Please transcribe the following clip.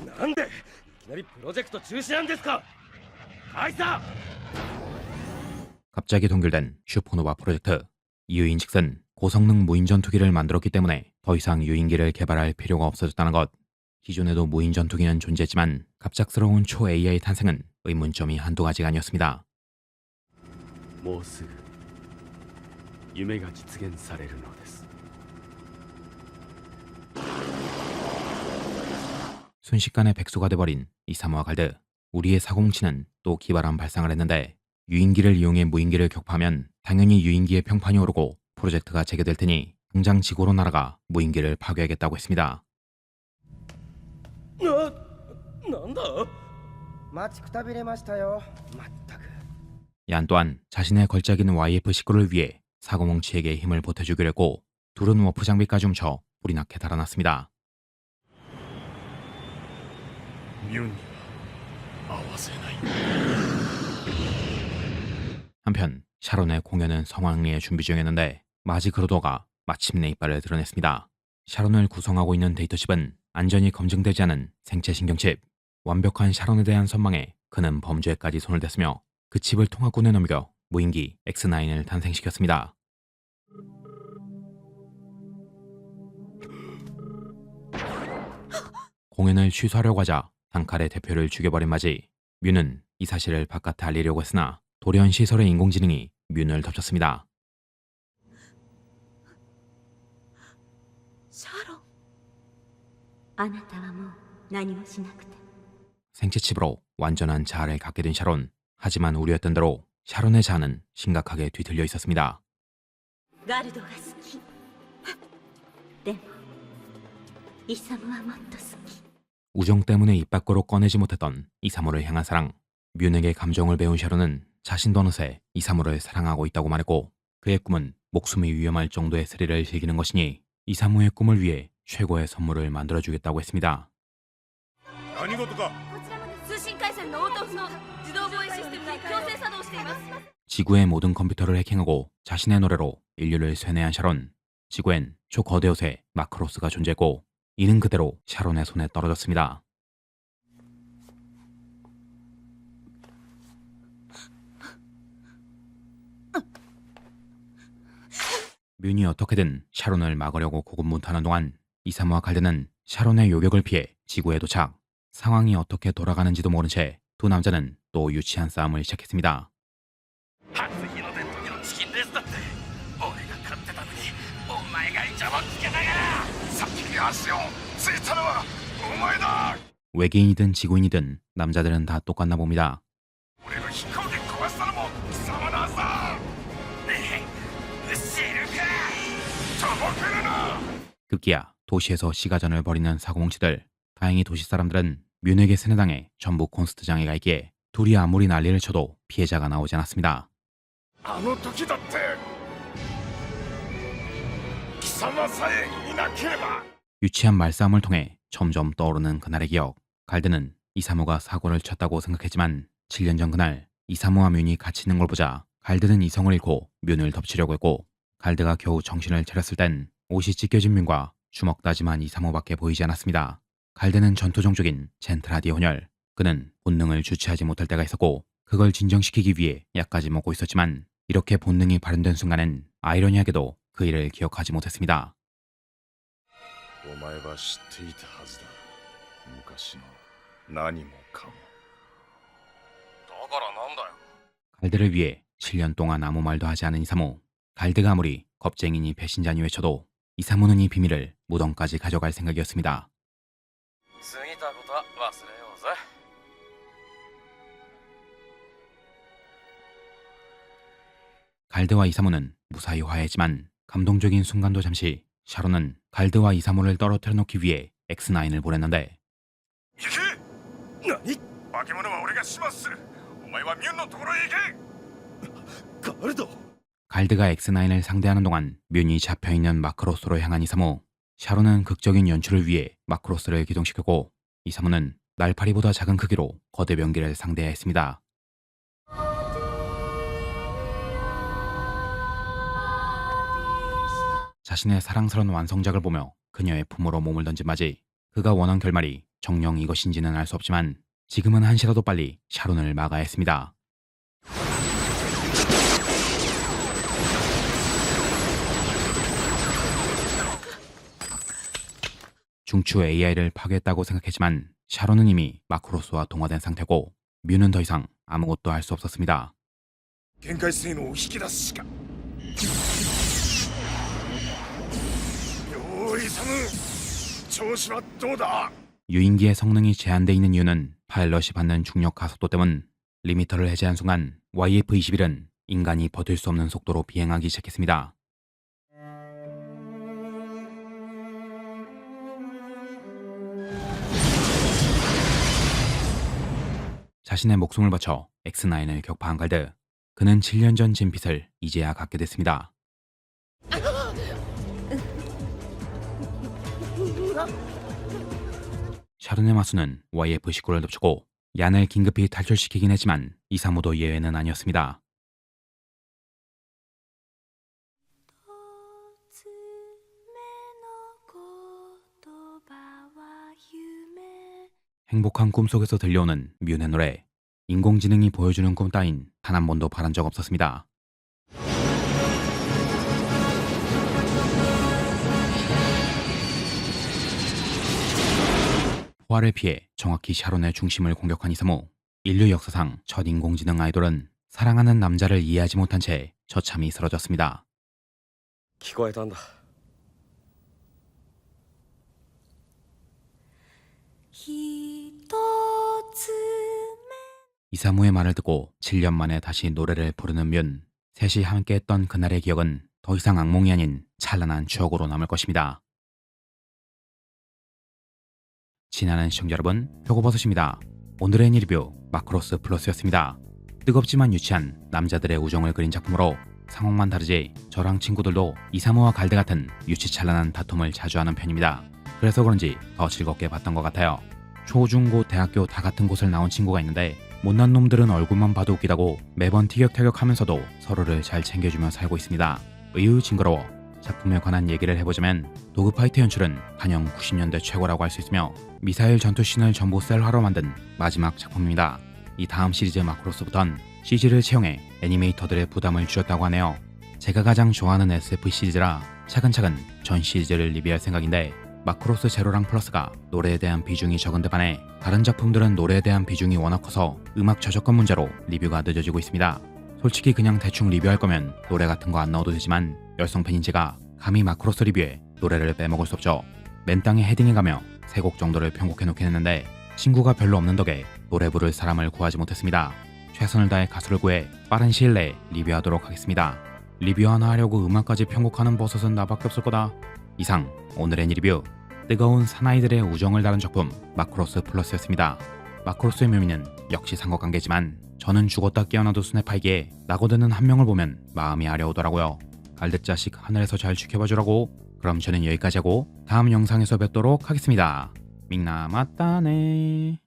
なんでいきなりプロジェクト中止なんですか。カイサ 갑자기 동결된 슈퍼노바 프로젝트. 이유인즉슨 고성능 무인 전투기를 만들었기 때문에 더 이상 유인기를 개발할 필요가 없어졌다는 것. 기존에도 무인 전투기는 존재했지만 갑작스러운 초 AI 탄생은 의문점이 한두 가지가 아니었습니다. もうすぐ夢が実現されるのです。 순식간에 백수가 돼버린 이사무와 갈드. 우리의 사공치는 또 기발한 발상을 했는데 유인기를 이용해 무인기를 격파하면 당연히 유인기의 평판이 오르고 프로젝트가 재개될 테니 당장 지구로 날아가 무인기를 파괴하겠다고 했습니다. なんだ。待ちくたびれましたよ。まったく。 얀 또한 자신의 걸작인 YF 식구를 위해 사고뭉치에게 힘을 보태주기로 했고 둘은 워프 장비까지 훔쳐 불이 나게 달아났습니다. ミュンには合わせない。 한편 샤론의 공연은 성황리에 준비 중이었는데 마지 그로더가 마침내 이빨을 드러냈습니다. 샤론을 구성하고 있는 데이터칩은 안전이 검증되지 않은 생체 신경칩. 완벽한 샤론에 대한 선망에 그는 범죄에까지 손을 댔으며 그 칩을 통합군에 넘겨 무인기 X9을 탄생시켰습니다. 공연을 취소하려고 하자 단칼에 대표를 죽여버린 마지. 뮤는 이 사실을 바깥에 알리려고 했으나 돌연 시설의 인공지능이 뮤를 덮쳤습니다. シャロン、あなたはもう何もしなくて。 생체칩으로 완전한 자아를 갖게 된 샤론. 하지만 우려했던 대로 샤론의 자아는 심각하게 뒤틀려 있었습니다. ガルドが好き。でもイサムはもっと好き。 우정 때문에 입 밖으로 꺼내지 못했던 이사무를 향한 사랑. 뮌에게 감정을 배운 샤론은 자신도 어느새 이사무를 사랑하고 있다고 말했고 그의 꿈은 목숨이 위험할 정도의 스릴을 즐기는 것이니 이사무의 꿈을 위해 최고의 선물을 만들어주겠다고 했습니다. 何事か。こちらも通信回線の応答不能。自動防衛システムが強制作動しています。 지구의 모든 컴퓨터를 해킹하고 자신의 노래로 인류를 쇠뇌한 샤론. 지구엔 초거대 요새 마크로스가 존재했고 이는 그대로 샤론의 손에 떨어졌습니다. 뮌이 어떻게든 샤론을 막으려고 고군분투하는 동안 이사무와 갈드는 샤론의 요격을 피해 지구에 도착. 상황이 어떻게 돌아가는지도 모른 채 두 남자는 또 유치한 싸움을 시작했습니다. 初日の出の時のチキンレースだって俺が勝ってたのにお前がイチャモンつけたから先に足をついたのはお前だ。 외계인이든 지구인이든 남자들은 다 똑같나 봅니다. 俺の飛行機壊したのも貴様のはずだ。ねえ知るかとぼけるな。 급기야 도시에서 시가전을 벌이는 사고뭉치들. 다행히 도시 사람들은 뮌에게 세뇌당해 전부 콘스트 장애가 있기에 둘이 아무리 난리를 쳐도 피해자가 나오지 않았습니다. あの時だって貴様さえいなければ。 유치한 말싸움을 통해 점점 떠오르는 그날의 기억. 갈드는 이사무가 사고를 쳤다고 생각했지만 7년 전 그날 이사무와 뮌이 같이 있는 걸 보자 갈드는 이성을 잃고 뮌을 덮치려고 했고 갈드가 겨우 정신을 차렸을 땐 옷이 찢겨진 뮌과 주먹 다짐한 이사무밖에 보이지 않았습니다. 갈드는 전투 종족인 젠트라디의 혼혈. 그는 본능을 주체하지 못할 때가 있었고 그걸 진정시키기 위해 약까지 먹고 있었지만 이렇게 본능이 발현된 순간엔 아이러니하게도 그 일을 기억하지 못했습니다. お前は知っていたはずだ。昔の何もかも。だからなんだよ。 갈드를 위해 7년 동안 아무 말도 하지 않은 이사무. 갈드가 아무리 겁쟁이니 배신자니 외쳐도 이사무는 이 비밀을 무덤까지 가져갈 생각이었습니다. 過ぎたことは忘れようぜ。 갈드와 이사무는 무사히 화해했지만 감동적인 순간도 잠시 샤론은 갈드와 이사무를 떨어뜨려 놓기 위해 X9을 보냈는데 行け。何。化け物は俺が始末する。お前はミュンのところへ行け。ガルド。 갈드가 X9을 상대하는 동안 뮌이 잡혀있는 마크로스로 향한 이사무. 샤론은 극적인 연출을 위해 마크로스를 기동시켰고 이사무는 날파리보다 작은 크기로 거대 병기를 상대해야 했습니다. 자신의 사랑스러운 완성작을 보며 그녀의 품으로 몸을 던진 마지. 그가 원한 결말이 정녕 이것인지는 알 수 없지만 지금은 한시라도 빨리 샤론을 막아야 했습니다. 중추 AI를 파괴했다고 생각했지만 샤론은 이미 마크로스와 동화된 상태고 뮤는 더 이상 아무것도 할 수 없었습니다. 限界性能を引き出すしか。よーいサム、調子はどうだ。 유인기의 성능이 제한돼 있는 이유는 파일럿이 받는 중력 가속도 때문. 리미터를 해제한 순간 YF-21은 인간이 버틸 수 없는 속도로 비행하기 시작했습니다. 자신의 목숨을 바쳐 X9을 격파한 갈드. 그는 7년 전 진핏을 이제야 갖게 됐습니다. 샤론의 마수는 YF-19를 덮쳤고 얀을 긴급히 탈출시키긴 했지만 이사무도 예외는 아니었습니다. 행복한 꿈속에서 들려오는 뮤의 노래. 인공지능이 보여주는 꿈 따윈 단 한 번도 바란 적 없었습니다. 포화를 피해 정확히 샤론의 중심을 공격한 이사무. 인류 역사상 첫 인공지능 아이돌은 사랑하는 남자를 이해하지 못한 채 처참히 쓰러졌습니다. 聞こえたんだ。 이사무의 말을 듣고 7년 만에 다시 노래를 부르는 뮨. 셋이 함께했던 그날의 기억은 더 이상 악몽이 아닌 찬란한 추억으로 남을 것입니다. 지나는 시청자 여러분, 표고버섯입니다. 오늘의 리뷰 마크로스 플러스였습니다. 뜨겁지만 유치한 남자들의 우정을 그린 작품으로 상황만 다르지 저랑 친구들도 이사무와 갈드 같은 유치찬란한 다툼을 자주 하는 편입니다. 그래서 그런지 더 즐겁게 봤던 것 같아요. 초, 중, 고, 대학교 다 같은 곳을 나온 친구가 있는데 못난 놈들은 얼굴만 봐도 웃기다고 매번 티격태격하면서도 서로를 잘 챙겨주며 살고 있습니다. 의유 징그러워. 작품에 관한 얘기를 해보자면 도그파이트 연출은 단연 90년대 최고라고 할 수 있으며 미사일 전투씬을 전부 셀화로 만든 마지막 작품입니다. 이 다음 시리즈 마크로스부턴 CG를 채용해 애니메이터들의 부담을 줄였다고 하네요. 제가 가장 좋아하는 SF 시리즈라 차근차근 전 시리즈를 리뷰할 생각인데 마크로스 제로랑 플러스가 노래에 대한 비중이 적은 데 반해 다른 작품들은 노래에 대한 비중이 워낙 커서 음악 저작권 문제로 리뷰가 늦어지고 있습니다. 솔직히 그냥 대충 리뷰할 거면 노래 같은 거 안 넣어도 되지만 열성 팬인 제가 감히 마크로스 리뷰에 노래를 빼먹을 수 없죠. 맨땅에 헤딩해 가며 3곡 정도를 편곡해 놓긴 했는데 친구가 별로 없는 덕에 노래 부를 사람을 구하지 못했습니다. 최선을 다해 가수를 구해 빠른 시일 내에 리뷰하도록 하겠습니다. 리뷰 하나 하려고 음악까지 편곡하는 버섯은 나밖에 없을 거다. 이상 오늘의 리뷰 뜨거운 사나이들의 우정을 다룬 작품 마크로스 플러스였습니다. 마크로스의 묘미는 역시 상관관계지만 저는 죽었다 깨어나도 스냅하이기에 나고드는 한 명을 보면 마음이 아려오더라고요. 갈드 자식 하늘에서 잘 지켜봐주라고. 그럼 저는 여기까지 하고 다음 영상에서 뵙도록 하겠습니다. 밍나 맞다네.